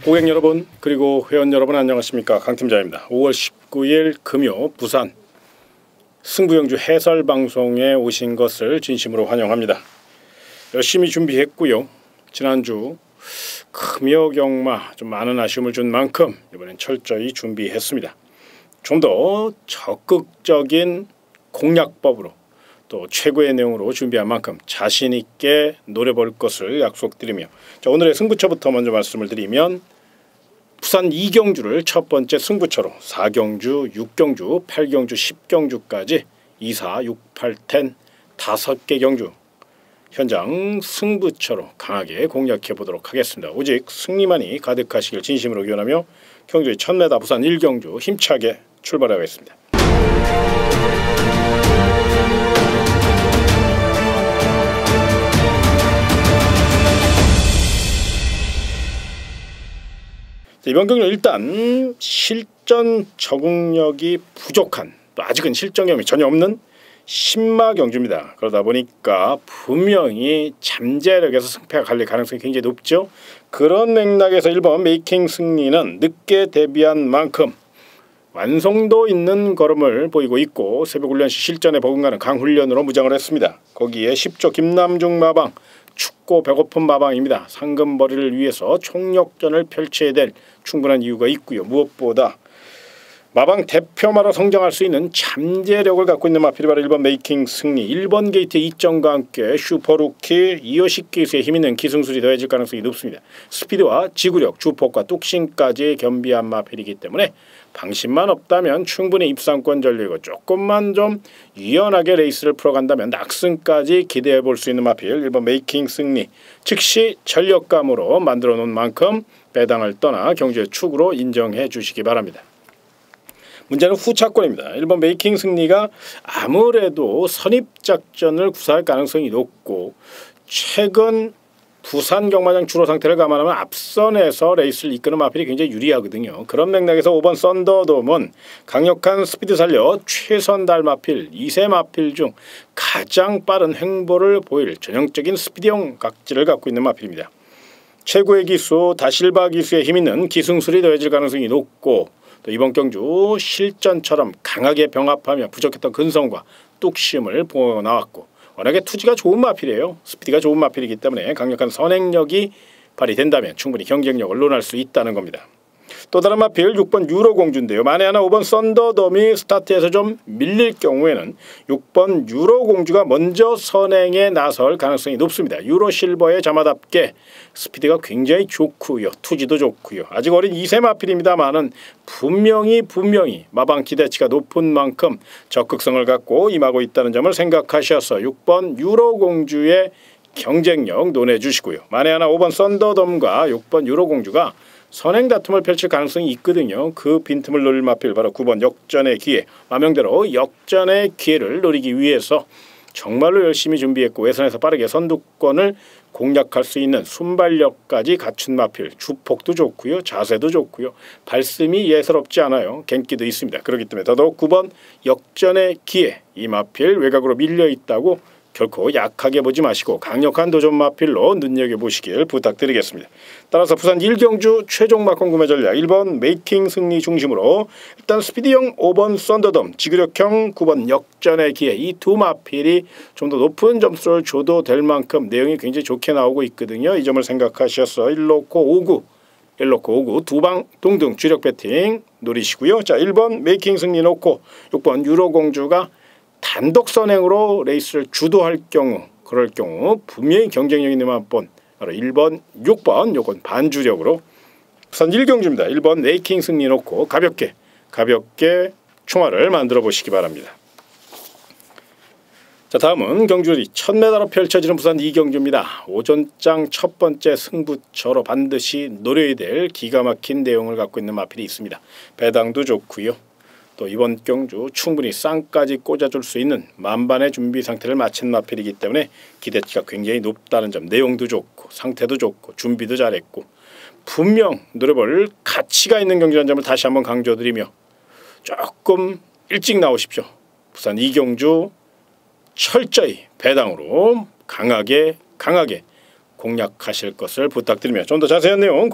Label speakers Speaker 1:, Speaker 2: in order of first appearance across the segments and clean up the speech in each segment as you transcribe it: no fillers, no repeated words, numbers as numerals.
Speaker 1: 고객 여러분 그리고 회원 여러분 안녕하십니까. 강팀장입니다. 5월 19일 금요 부산 승부영주 해설방송에 오신 것을 진심으로 환영합니다. 열심히 준비했고요. 지난주 금요경마 좀 많은 아쉬움을 준 만큼 이번엔 철저히 준비했습니다. 좀 더 적극적인 공략법으로 또 최고의 내용으로 준비한 만큼 자신있게 노려볼 것을 약속드리며, 자, 오늘의 승부처부터 먼저 말씀을 드리면 부산 2경주를 첫 번째 승부처로 4경주, 6경주, 8경주, 10경주까지 2, 4, 6, 8, 10 5개 경주 현장 승부처로 강하게 공략해 보도록 하겠습니다. 오직 승리만이 가득하시길 진심으로 기원하며 경주의 1000m 부산 1경주 힘차게 출발하겠습니다. 이번 경주 일단 실전 적응력이 부족한, 또 아직은 실전 경험이 전혀 없는 신마 경주입니다. 그러다 보니까 분명히 잠재력에서 승패가 갈릴 가능성이 굉장히 높죠. 그런 맥락에서 1번 메이킹 승리는 늦게 데뷔한 만큼 완성도 있는 걸음을 보이고 있고, 새벽 훈련 시 실전에 버금가는 강훈련으로 무장을 했습니다. 거기에 10조 김남중 마방, 춥고 배고픈 마방입니다. 상금벌이를 위해서 총력전을 펼쳐야 될 충분한 이유가 있고요. 무엇보다 마방 대표마로 성장할 수 있는 잠재력을 갖고 있는 마필이 바로 1번 메이킹 승리. 1번 게이트 이점과 함께 슈퍼루키 이어식 기수에 힘있는 기승술이 더해질 가능성이 높습니다. 스피드와 지구력, 주폭과 뚝심까지 겸비한 마필이기 때문에 방심만 없다면 충분히 입상권 전리고, 조금만 좀 유연하게 레이스를 풀어간다면 낙승까지 기대해 볼 수 있는 마필 1번 메이킹 승리. 즉시 전력감으로 만들어 놓은 만큼 배당을 떠나 경주의 축으로 인정해 주시기 바랍니다. 문제는 후차권입니다. 1번 메이킹 승리가 아무래도 선입작전을 구사할 가능성이 높고, 최근 부산 경마장 주로 상태를 감안하면 앞선에서 레이스를 이끄는 마필이 굉장히 유리하거든요. 그런 맥락에서 5번 썬더돔은 강력한 스피드 살려 최선 달 마필, 2세 마필 중 가장 빠른 횡보를 보일 전형적인 스피드형 각질을 갖고 있는 마필입니다. 최고의 기수 다실바 기수에 힘있는 기승술이 더해질 가능성이 높고, 또 이번 경주 실전처럼 강하게 병합하며 부족했던 근성과 뚝심을 보여 나왔고, 워낙에 투지가 좋은 마필이에요. 스피드가 좋은 마필이기 때문에 강력한 선행력이 발휘된다면 충분히 경쟁력을 논할 수 있다는 겁니다. 또 다른 마필 6번 유로공주인데요. 만에 하나 5번 썬더돔이 스타트에서 좀 밀릴 경우에는 6번 유로공주가 먼저 선행에 나설 가능성이 높습니다. 유로실버의 자마답게 스피드가 굉장히 좋고요. 투지도 좋고요. 아직 어린 2세 마필입니다만은 분명히 마방 기대치가 높은 만큼 적극성을 갖고 임하고 있다는 점을 생각하셔서 6번 유로공주의 경쟁력 논해 주시고요. 만에 하나 5번 썬더돔과 6번 유로공주가 선행 다툼을 펼칠 가능성이 있거든요. 그 빈틈을 노릴 마필 바로 9번 역전의 기회. 마명대로 역전의 기회를 노리기 위해서 정말로 열심히 준비했고, 외선에서 빠르게 선두권을 공략할 수 있는 순발력까지 갖춘 마필. 주폭도 좋고요, 자세도 좋고요, 발씀이 예사롭지 않아요. 갱기도 있습니다. 그렇기 때문에 더더욱 9번 역전의 기회, 이 마필 외곽으로 밀려 있다고 결코 약하게 보지 마시고 강력한 도전 마필로 눈여겨보시길 부탁드리겠습니다. 따라서 부산 1경주 최종 막권 구매 전략 1번 메이킹 승리 중심으로 일단 스피드형 5번 썬더돔, 지구력형 9번 역전의 기회, 이 두 마필이 좀 더 높은 점수를 줘도 될 만큼 내용이 굉장히 좋게 나오고 있거든요. 이 점을 생각하셔서 1놓고 5구 두방 동등 주력 배팅 노리시고요. 자, 1번 메이킹 승리 놓고 6번 유로공주가 단독 선행으로 레이스를 주도할 경우, 그럴 경우 분명히 경쟁력 있는 마번 바로 1번, 6번 요건 반주력으로 부산 1경주입니다. 1번 메이킹 승리 놓고 가볍게 총알을 만들어 보시기 바랍니다. 자, 다음은 경주리 1000m로 펼쳐지는 부산 2경주입니다. 오전장 첫 번째 승부처로 반드시 노려야 될 기가 막힌 내용을 갖고 있는 마필이 있습니다. 배당도 좋고요. 또 이번 경주 충분히 쌍까지 꽂아줄 수 있는 만반의 준비 상태를 마친 마필이기 때문에 기대치가 굉장히 높다는 점, 내용도 좋고 상태도 좋고 준비도 잘했고 분명 노려볼 가치가 있는 경기라는 점을 다시 한번 강조드리며 조금 일찍 나오십시오. 부산 이경주 철저히 배당으로 강하게 공략하실 것을 부탁드리며 좀 더 자세한 내용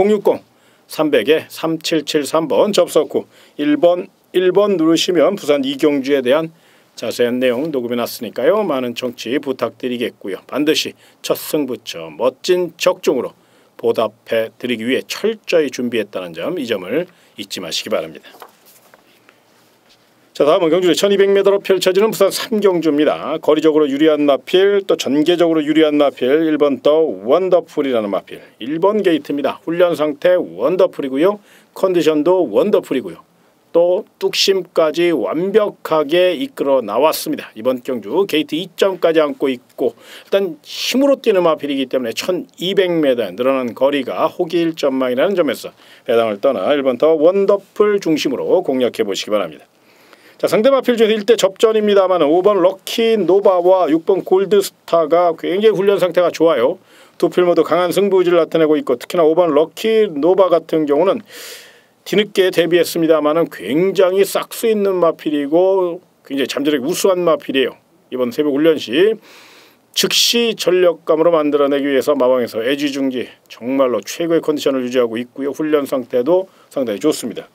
Speaker 1: 060-300-3773번 접속 후 1번 누르시면 부산 이경주에 대한 자세한 내용 녹음해 놨으니까요. 많은 청취 부탁드리겠고요. 반드시 첫 승부처 멋진 적중으로 보답해 드리기 위해 철저히 준비했다는 점, 이 점을 잊지 마시기 바랍니다. 자, 다음은 경주의 1200m로 펼쳐지는 부산 3경주입니다. 거리적으로 유리한 마필, 또 전개적으로 유리한 마필 1번 더 원더풀이라는 마필. 1번 게이트입니다. 훈련 상태 원더풀이고요. 컨디션도 원더풀이고요. 또 뚝심까지 완벽하게 이끌어 나왔습니다. 이번 경주 게이트 2점까지 안고 있고 일단 힘으로 뛰는 마필이기 때문에 1200m 늘어난 거리가 호기 1점망이라는 점에서 배당을 떠나 1번 더 원더풀 중심으로 공략해 보시기 바랍니다. 자, 상대 마필 중에서 1대 접전입니다만 5번 럭키 노바와 6번 골드스타가 굉장히 훈련 상태가 좋아요. 두 필 모두 강한 승부의지를 나타내고 있고 특히나 5번 럭키 노바 같은 경우는 뒤늦게 데뷔했습니다만 굉장히 싹수 있는 마필이고 굉장히 잠재력이 우수한 마필이에요. 이번 새벽 훈련 시 즉시 전력감으로 만들어내기 위해서 마방에서 애지중지 정말로 최고의 컨디션을 유지하고 있고요. 훈련 상태도 상당히 좋습니다.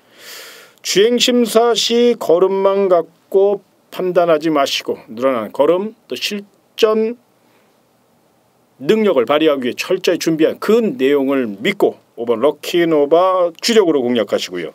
Speaker 1: 주행심사 시 걸음만 갖고 판단하지 마시고 늘어난 걸음 또 실전 능력을 발휘하기 위해 철저히 준비한 그 내용을 믿고 5번 럭키노바 주력으로 공략하시고요.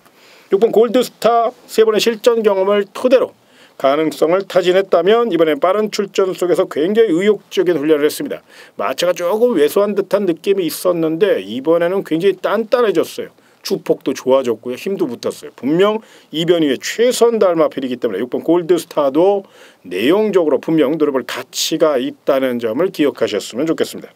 Speaker 1: 6번 골드스타 3번의 실전 경험을 토대로 가능성을 타진했다면 이번엔 빠른 출전 속에서 굉장히 의욕적인 훈련을 했습니다. 마차가 조금 왜소한 듯한 느낌이 있었는데 이번에는 굉장히 단단해졌어요. 주폭도 좋아졌고요. 힘도 붙었어요. 분명 이변 후에 최선 다할 마필이기 때문에 6번 골드스타도 내용적으로 분명 노려볼 가치가 있다는 점을 기억하셨으면 좋겠습니다.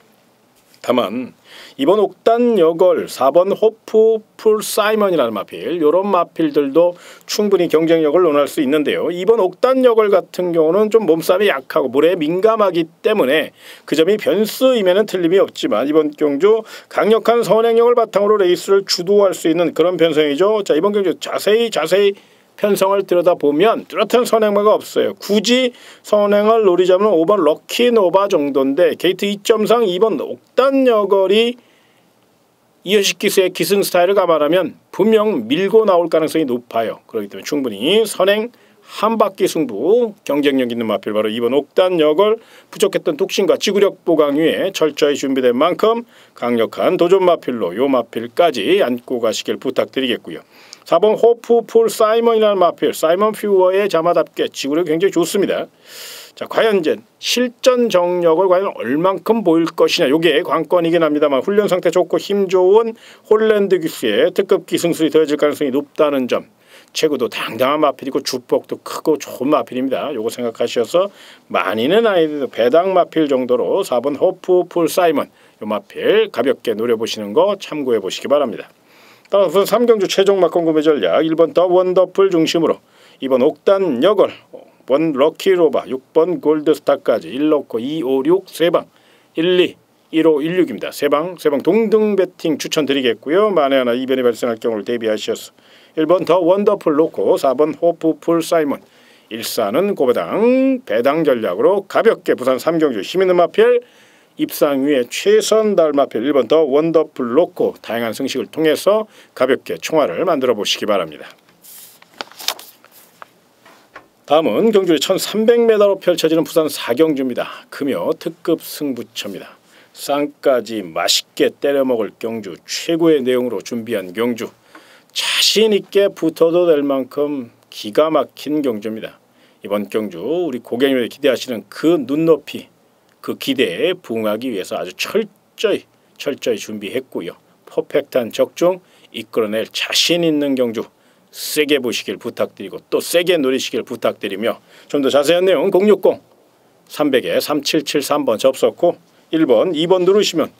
Speaker 1: 다만 이번 옥단 여걸 4번 호프 풀 사이먼이라는 마필, 이런 마필들도 충분히 경쟁력을 논할 수 있는데요. 이번 옥단 여걸 같은 경우는 좀 몸싸움이 약하고 물에 민감하기 때문에 그 점이 변수임에는 틀림이 없지만 이번 경주 강력한 선행력을 바탕으로 레이스를 주도할 수 있는 그런 편성이죠. 자, 이번 경주 자세히 편성을 들여다보면 뚜렷한 선행마가 없어요. 굳이 선행을 노리자면 5번 럭키노바 정도인데 게이트 2점상 2번 옥단 여걸이 이어식 기수의 기승 스타일을 감안하면 분명 밀고 나올 가능성이 높아요. 그렇기 때문에 충분히 선행 한 바퀴 승부 경쟁력 있는 마필 바로 2번 옥단 여걸 부족했던 뚝심과 지구력 보강 위에 철저히 준비된 만큼 강력한 도전 마필로 요 마필까지 안고 가시길 부탁드리겠고요. 4번 호프 폴 사이먼이라는 마필, 사이먼 퓨어의 자마답게 지구력이 굉장히 좋습니다. 자, 과연 이제 실전 정력을 과연 얼만큼 보일 것이냐, 요게 관건이긴 합니다만 훈련 상태 좋고 힘 좋은 홀랜드 기수의 특급 기승술이 더해질 가능성이 높다는 점, 체구도 당당한 마필이고 주폭도 크고 좋은 마필입니다. 요거 생각하셔서 많이는 아니더라도 배당 마필 정도로 4번 호프 폴 사이먼 요 마필 가볍게 노려보시는 거 참고해 보시기 바랍니다. 따라서 3경주 최종 막권 구매 전략 1번 더 원더풀 중심으로 2번 옥단 여걸 1번 럭키로바 6번 골드스타까지 1 넣고 2, 5, 6 3방 1, 2, 1, 5, 1, 6입니다. 3방 동등 배팅 추천드리겠고요. 만에 하나 이변이 발생할 경우를 대비하셔서 1번 더 원더풀 놓고 4번 호프풀 사이먼 1사는 고배당 배당 전략으로 가볍게 부산 3경주 힘있는 마필 입상 위에 최선 다할 마필 1번 더 원더풀 놓고 다양한 승식을 통해서 가볍게 총알을 만들어 보시기 바랍니다. 다음은 경주의 1300m로 펼쳐지는 부산 4경주입니다. 금요 특급 승부처입니다. 쌍까지 맛있게 때려 먹을 경주, 최고의 내용으로 준비한 경주, 자신 있게 붙어도 될 만큼 기가 막힌 경주입니다. 이번 경주 우리 고객님들이 기대하시는 그 눈높이, 그 기대에 부응하기 위해서 아주 철저히 준비했고요. 퍼펙트한 적중 이끌어낼 자신 있는 경주 세게 보시길 부탁드리고 또 세게 노리시길 부탁드리며 좀 더 자세한 내용 060-300-3773번 접속 후 1번, 2번 누르시면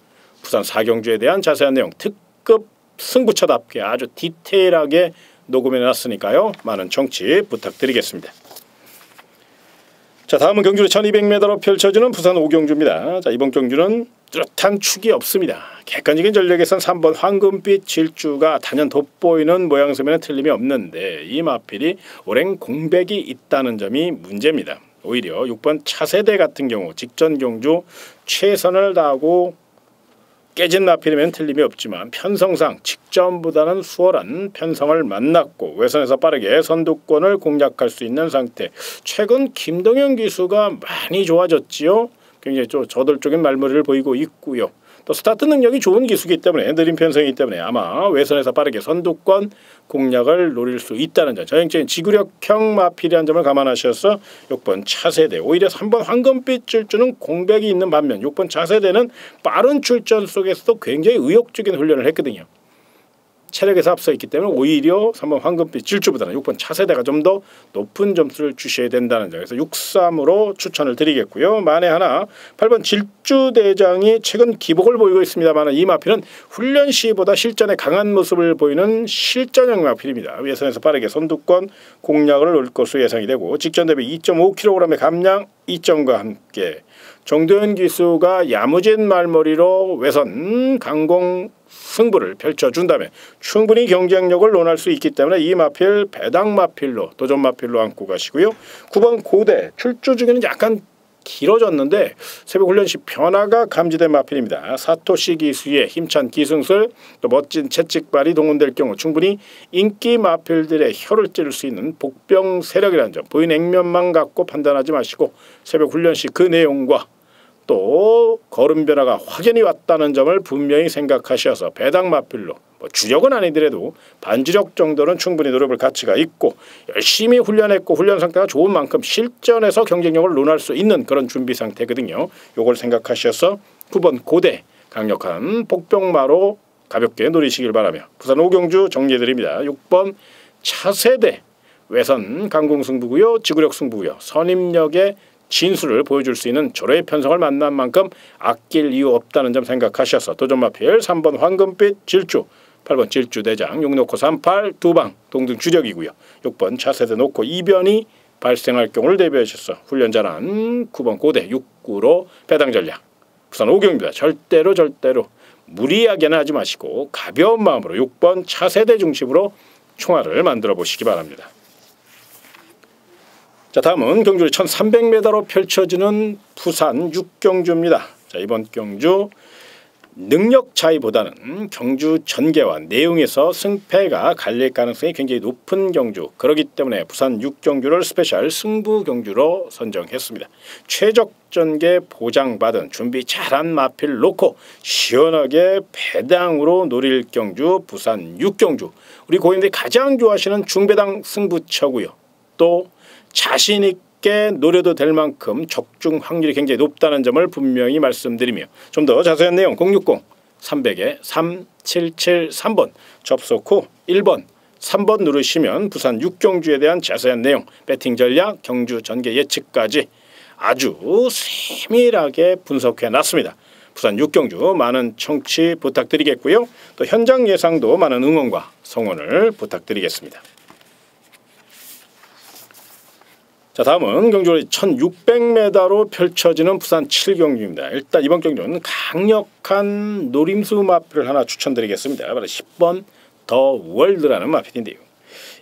Speaker 1: 부산 4경주에 대한 자세한 내용 특급 승부처답게 아주 디테일하게 녹음해 놨으니까요. 많은 청취 부탁드리겠습니다. 자, 다음은 경주의 1200m로 펼쳐지는 부산 5경주입니다. 자, 이번 경주는 뚜렷한 축이 없습니다. 객관적인 전력에선 3번 황금빛 질주가 단연 돋보이는 모양새에는 틀림이 없는데 이 마필이 오랜 공백이 있다는 점이 문제입니다. 오히려 6번 차세대 같은 경우 직전 경주 최선을 다하고 깨진 마필이면 틀림이 없지만 편성상 직전보다는 수월한 편성을 만났고 외선에서 빠르게 선두권을 공략할 수 있는 상태. 최근 김동현 기수가 많이 좋아졌지요. 굉장히 좀 저돌적인 말머리를 보이고 있고요. 또 스타트 능력이 좋은 기수이기 때문에 느린 편성이기 때문에 아마 외선에서 빠르게 선두권 공략을 노릴 수 있다는 점, 전형적인 지구력형 마필이라는 점을 감안하셔서 6번 차세대, 오히려 3번 황금빛 질주는 공백이 있는 반면 6번 차세대는 빠른 출전 속에서도 굉장히 의욕적인 훈련을 했거든요. 체력에서 앞서 있기 때문에 오히려 3번 황금빛 질주보다는 6번 차세대가 좀 더 높은 점수를 주셔야 된다는 점에서 6-3으로 추천을 드리겠고요. 만에 하나 8번 질주대장이 최근 기복을 보이고 있습니다만 이 마필은 훈련 시보다 실전에 강한 모습을 보이는 실전형 마필입니다. 예선에서 빠르게 선두권 공략을 노릴 것으로 예상이 되고 직전 대비 2.5kg의 감량 이점과 함께 정도현 기수가 야무진 말머리로 외선 강공 승부를 펼쳐준다면 충분히 경쟁력을 논할 수 있기 때문에 이 마필 배당 마필로 도전 마필로 안고 가시고요. 9번 고대 출주 중에는 약간 길어졌는데 새벽 훈련 시 변화가 감지된 마필입니다. 사토시 기수의 힘찬 기승술 또 멋진 채찍발이 동원될 경우 충분히 인기 마필들의 혀를 찌를 수 있는 복병 세력이라는 점 보인 액면만 갖고 판단하지 마시고 새벽 훈련 시 그 내용과 또 걸음 변화가 확연히 왔다는 점을 분명히 생각하셔서 배당 마필로 주력은 아니더라도 반주력 정도는 충분히 노려볼 가치가 있고 열심히 훈련했고 훈련 상태가 좋은 만큼 실전에서 경쟁력을 논할 수 있는 그런 준비 상태거든요. 요걸 생각하셔서 9번 고대 강력한 복병마로 가볍게 노리시길 바라며 부산 오경주 정리해드립니다. 6번 차세대 외선 강공 승부고요. 지구력 승부고요. 선임력의 진수를 보여줄 수 있는 조례의 편성을 만난 만큼 아낄 이유 없다는 점 생각하셔서 도전마필 3번 황금빛 질주 8번 질주대장 6 놓고 38 두방 동등 주력이고요. 6번 차세대 놓고 이변이 발생할 경우를 대비하셔서 훈련 잘한 9번 고대 6구로 배당 전략 부산 오경입니다. 절대로 무리하게는 하지 마시고 가벼운 마음으로 6번 차세대 중심으로 총알을 만들어 보시기 바랍니다. 자, 다음은 경주를 1300m로 펼쳐지는 부산 6경주입니다. 자, 이번 경주 능력 차이보다는 경주 전개와 내용에서 승패가 갈릴 가능성이 굉장히 높은 경주, 그렇기 때문에 부산 6경주를 스페셜 승부 경주로 선정했습니다. 최적 전개 보장받은 준비 잘한 마필 놓고 시원하게 배당으로 노릴 경주 부산 6경주, 우리 고객님들이 가장 좋아하시는 중배당 승부처고요. 또 자신 있게 노려도 될 만큼 적중 확률이 굉장히 높다는 점을 분명히 말씀드리며 좀 더 자세한 내용 060-300-3773번 접속 후 1번 3번 누르시면 부산 6경주에 대한 자세한 내용, 배팅 전략, 경주 전개 예측까지 아주 세밀하게 분석해 놨습니다. 부산 6경주 많은 청취 부탁드리겠고요. 또 현장 예상도 많은 응원과 성원을 부탁드리겠습니다. 자, 다음은 경주를 1600m로 펼쳐지는 부산 7경주입니다. 일단 이번 경주는 강력한 노림수 마필을 하나 추천드리겠습니다. 바로 10번 더 월드라는 마필인데요.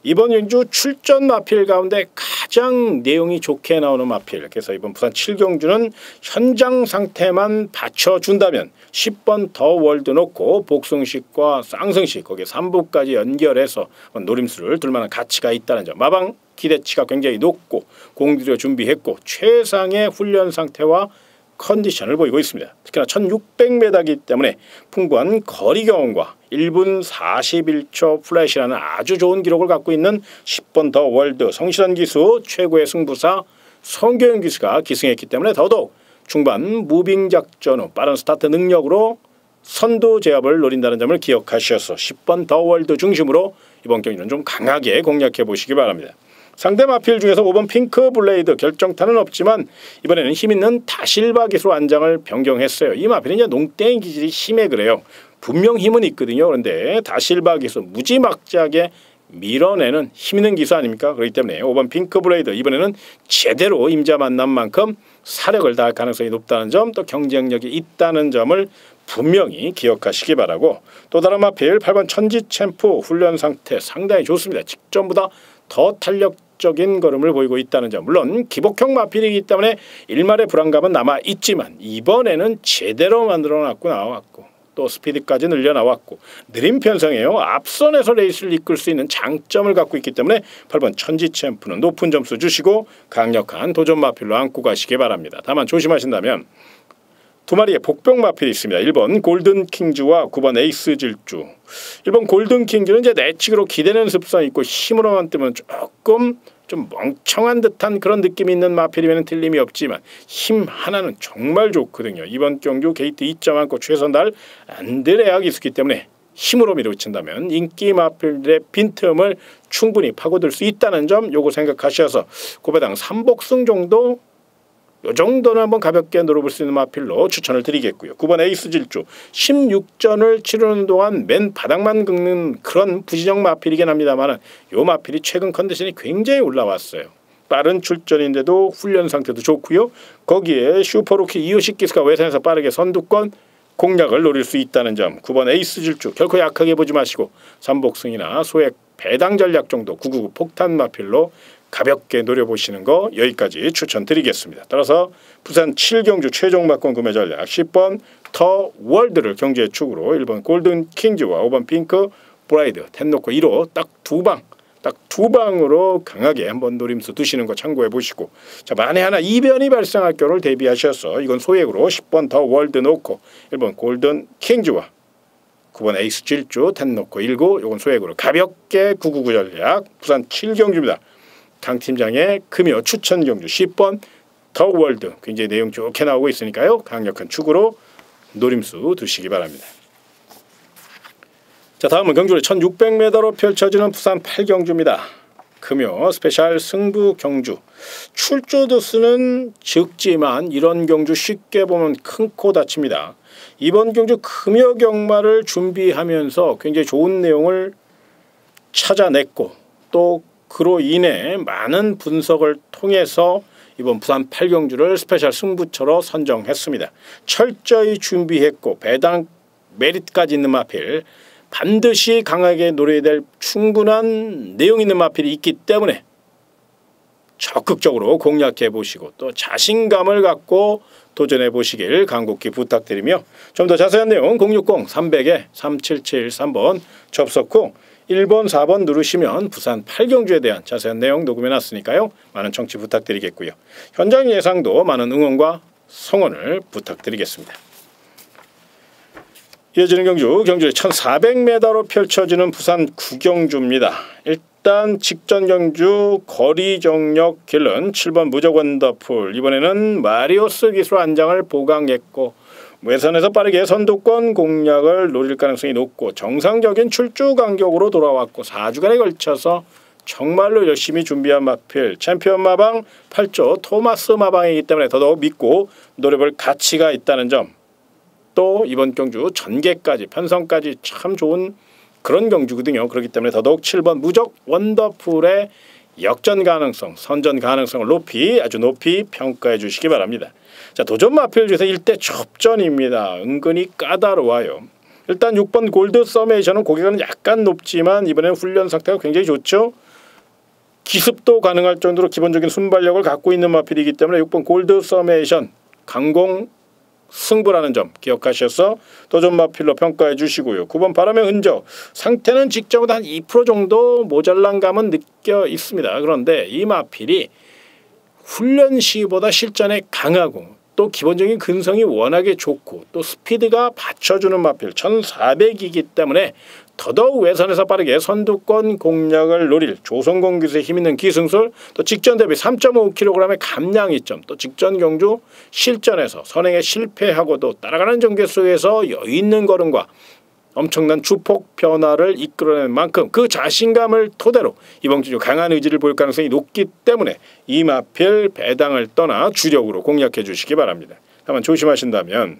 Speaker 1: 이번 경주 출전 마필 가운데 가장 내용이 좋게 나오는 마필, 그래서 이번 부산 7경주는 현장 상태만 받쳐준다면 10번 더 월드 놓고 복승식과 쌍승식 거기에 3부까지 연결해서 노림수를 둘만한 가치가 있다는 점, 마방 기대치가 굉장히 높고 공들여 준비했고 최상의 훈련 상태와 컨디션을 보이고 있습니다. 특히나 1600m이기 때문에 풍부한 거리 경험과 1분 41초 플래시라는 아주 좋은 기록을 갖고 있는 10번 더 월드 성실한 기수 최고의 승부사 성교영 기수가 기승했기 때문에 더더욱 중반 무빙 작전 후 빠른 스타트 능력으로 선두 제압을 노린다는 점을 기억하셔서 10번 더 월드 중심으로 이번 경기는 좀 강하게 공략해 보시기 바랍니다. 상대 마필 중에서 5번 핑크 블레이드 결정타는 없지만 이번에는 힘있는 다실바 기수로 안장을 변경했어요. 이 마필은 이제 농땡이 기질이 심해 그래요. 분명 힘은 있거든요. 그런데 다실바 기수 무지막지하게 밀어내는 힘 있는 기수 아닙니까? 그렇기 때문에 5번 핑크 브레이드 이번에는 제대로 임자 만난 만큼 사력을 다할 가능성이 높다는 점, 또 경쟁력이 있다는 점을 분명히 기억하시기 바라고, 또 다른 마필 8번 천지 챔프 훈련 상태 상당히 좋습니다. 직전보다 더 탄력적인 걸음을 보이고 있다는 점, 물론 기복형 마필이기 때문에 일말의 불안감은 남아 있지만 이번에는 제대로 만들어놨고 나왔고 또 스피드까지 늘려나왔고 느린 편성이에요. 앞선에서 레이스를 이끌 수 있는 장점을 갖고 있기 때문에 8번 천지 챔프는 높은 점수 주시고 강력한 도전 마필로 안고 가시기 바랍니다. 다만 조심하신다면 두 마리의 복병 마필이 있습니다. 1번 골든 킹즈와 9번 에이스 질주. 1번 골든 킹즈는 이제 내측으로 기대는 습성이 있고 힘으로만 뜨면 조금 좀 멍청한 듯한 그런 느낌이 있는 마필이면 틀림이 없지만 힘 하나는 정말 좋거든요. 이번 경주 게이트 2.1고 최선달 안드레아 기수기 때문에 힘으로 밀어붙인다면 인기 마필들의 빈틈을 충분히 파고들 수 있다는 점 요거 생각하셔서 고배당 3복승 정도 요 정도는 한번 가볍게 노려볼 수 있는 마필로 추천을 드리겠고요. 9번 에이스 질주 16전을 치르는 동안 맨 바닥만 긁는 그런 부지정 마필이긴 합니다만 요 마필이 최근 컨디션이 굉장히 올라왔어요. 빠른 출전인데도 훈련 상태도 좋고요. 거기에 슈퍼로키 이호식 기수가 외선에서 빠르게 선두권 공략을 노릴 수 있다는 점, 9번 에이스 질주 결코 약하게 보지 마시고 3복승이나 소액 배당 전략 정도 999 폭탄 마필로 가볍게 노려보시는 거 여기까지 추천드리겠습니다. 따라서 부산 7경주 최종 막권 구매 전략 10번 더 월드를 경주의 축으로 1번 골든 킹즈와 5번 핑크 브라이드 텐놓고 1호 딱 두 방으로 강하게 한번 노림수 두시는 거 참고해 보시고, 자 만에 하나 이변이 발생할 경우를 대비하셔서 이건 소액으로 10번 더 월드 놓고 1번 골든 킹즈와 9번 에이스 질주 텐놓고 19 요건 소액으로 가볍게 999 전략 부산 7경주입니다. 강 팀장의 금요 추천 경주 10번 더 월드 굉장히 내용 좋게 나오고 있으니까요. 강력한 축으로 노림수 두시기 바랍니다. 자 다음은 경주를 1600m로 펼쳐지는 부산 8경주입니다. 금요 스페셜 승부 경주. 출조 두수는 적지만 이런 경주 쉽게 보면 큰 코 다칩니다. 이번 경주 금요 경마를 준비하면서 굉장히 좋은 내용을 찾아냈고 또 그로 인해 많은 분석을 통해서 이번 부산 8경주를 스페셜 승부처로 선정했습니다. 철저히 준비했고 배당 메리트까지 있는 마필, 반드시 강하게 노려야 될 충분한 내용 있는 마필이 있기 때문에 적극적으로 공략해 보시고 또 자신감을 갖고 도전해 보시길 간곡히 부탁드리며 좀 더 자세한 내용 060-300-3773번 접속 후 1번 4번 누르시면 부산 8경주에 대한 자세한 내용 녹음해 놨으니까요. 많은 청취 부탁드리겠고요. 현장 예상도 많은 응원과 성원을 부탁드리겠습니다. 이어지는 경주, 경주의 1400m로 펼쳐지는 부산 9경주입니다. 일단 직전 경주 거리 정력 길은 7번 무적 원더풀, 이번에는 마리오스 기술 안장을 보강했고 외선에서 빠르게 선두권 공략을 노릴 가능성이 높고 정상적인 출주 간격으로 돌아왔고 4주간에 걸쳐서 정말로 열심히 준비한 마필 챔피언 마방 8조 토마스 마방이기 때문에 더더욱 믿고 노려볼 가치가 있다는 점, 또 이번 경주 전개까지 편성까지 참 좋은 그런 경주거든요. 그렇기 때문에 더더욱 7번 무적 원더풀의 역전 가능성, 선전 가능성을 아주 높이 평가해 주시기 바랍니다. 자 도전 마필 중에서 1대 접전입니다. 은근히 까다로워요. 일단 6번 골드 서메이션은 고개가 약간 높지만 이번에는 훈련 상태가 굉장히 좋죠. 기습도 가능할 정도로 기본적인 순발력을 갖고 있는 마필이기 때문에 6번 골드 서메이션 강공 승부라는 점 기억하셔서 도전 마필로 평가해 주시고요. 9번 바람의 흔적 상태는 직전보다 한 2% 정도 모자란 감은 느껴 있습니다. 그런데 이 마필이 훈련 시보다 실전에 강하고 또 기본적인 근성이 워낙에 좋고 또 스피드가 받쳐주는 마필 1400이기 때문에 더더욱 외선에서 빠르게 선두권 공략을 노릴 조성공 기수의 힘있는 기승술, 또 직전 대비 3.5kg의 감량 이점, 또 직전 경주 실전에서 선행에 실패하고도 따라가는 전개수에서 여유있는 걸음과 엄청난 주폭 변화를 이끌어낸 만큼 그 자신감을 토대로 이번 경주 강한 의지를 보일 가능성이 높기 때문에 이 마필 배당을 떠나 주력으로 공략해 주시기 바랍니다. 다만 조심하신다면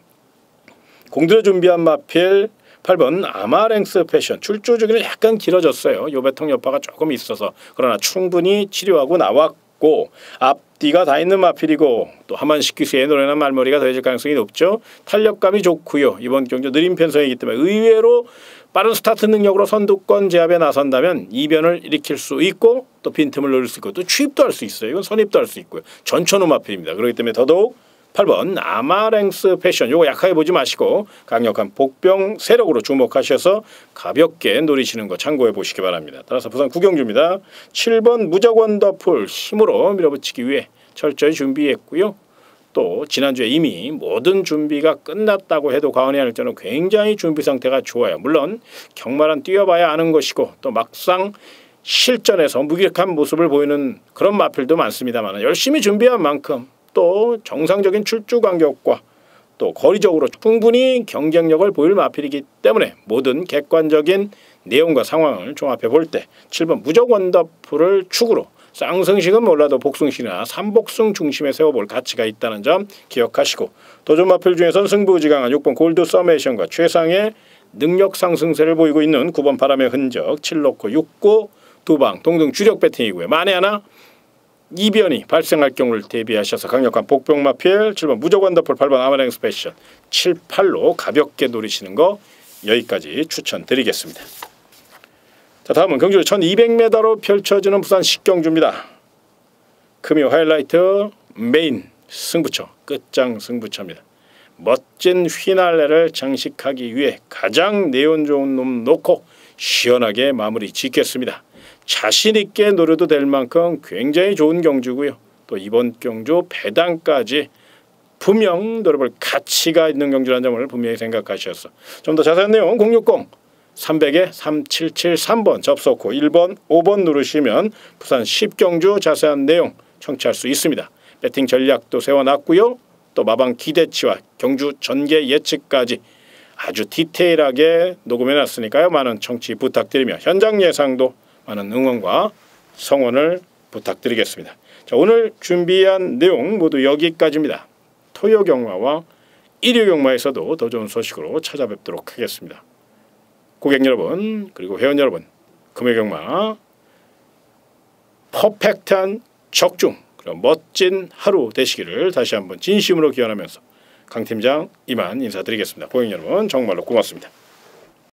Speaker 1: 공들여 준비한 마필 8번 아마랭스 패션. 출조 주기는 약간 길어졌어요. 요배통 여파가 조금 있어서. 그러나 충분히 치료하고 나왔고 앞뒤가 다 있는 마필이고 또 하만식 기수의 노래나 말머리가 더해질 가능성이 높죠. 탄력감이 좋고요. 이번 경주 느린 편성이기 때문에 의외로 빠른 스타트 능력으로 선두권 제압에 나선다면 이변을 일으킬 수 있고 또 빈틈을 노릴 수 있고 또 추입도 할 수 있어요. 이건 선입도 할 수 있고요. 전천후 마필입니다. 그렇기 때문에 더더욱 8번 아마랭스 패션 요거 약하게 보지 마시고 강력한 복병 세력으로 주목하셔서 가볍게 노리시는 거 참고해 보시기 바랍니다. 따라서 부산 구경주입니다. 7번 무적원더풀 힘으로 밀어붙이기 위해 철저히 준비했고요. 또 지난주에 이미 모든 준비가 끝났다고 해도 과언이 아닐 정도로 굉장히 준비 상태가 좋아요. 물론 경마란 뛰어봐야 아는 것이고 또 막상 실전에서 무기력한 모습을 보이는 그런 마필도 많습니다만 열심히 준비한 만큼 또 정상적인 출주 간격과 또 거리적으로 충분히 경쟁력을 보일 마필이기 때문에 모든 객관적인 내용과 상황을 종합해 볼 때 7번 무적 원더풀을 축으로 쌍승식은 몰라도 복승식이나 삼복승 중심에 세워볼 가치가 있다는 점 기억하시고 도전 마필 중에서는 승부지강한 6번 골드 서메이션과 최상의 능력 상승세를 보이고 있는 9번 바람의 흔적 7놓고 6구 두방 동등 주력 배팅이고요. 만에 하나 이변이 발생할 경우를 대비하셔서 강력한 복병 마필 7번 무적 원더풀 8번 아마랭스 패션 7, 8로 가볍게 노리시는 거 여기까지 추천드리겠습니다. 자, 다음은 경주 1200m로 펼쳐지는 부산 식경주입니다. 금요 하이라이트 메인 승부처 끝장 승부처입니다. 멋진 휘날레를 장식하기 위해 가장 내용 좋은 놈 놓고 시원하게 마무리 짓겠습니다. 자신있게 노려도 될 만큼 굉장히 좋은 경주고요. 또 이번 경주 배당까지 분명 노려볼 가치가 있는 경주라는 점을 분명히 생각하셔서 좀 더 자세한 내용 060-300-3773번 접속 후 1번, 5번 누르시면 부산 10경주 자세한 내용 청취할 수 있습니다. 배팅 전략도 세워놨고요. 또 마방 기대치와 경주 전개 예측까지 아주 디테일하게 녹음해놨으니까요. 많은 청취 부탁드리며 현장 예상도 많은 응원과 성원을 부탁드리겠습니다. 자, 오늘 준비한 내용 모두 여기까지입니다. 토요 경마와 일요 경마에서도 더 좋은 소식으로 찾아뵙도록 하겠습니다. 고객 여러분 그리고 회원 여러분 금요 경마 퍼펙트한 적중 그리고 멋진 하루 되시기를 다시 한번 진심으로 기원하면서 강 팀장 이만 인사드리겠습니다. 고객 여러분 정말로 고맙습니다.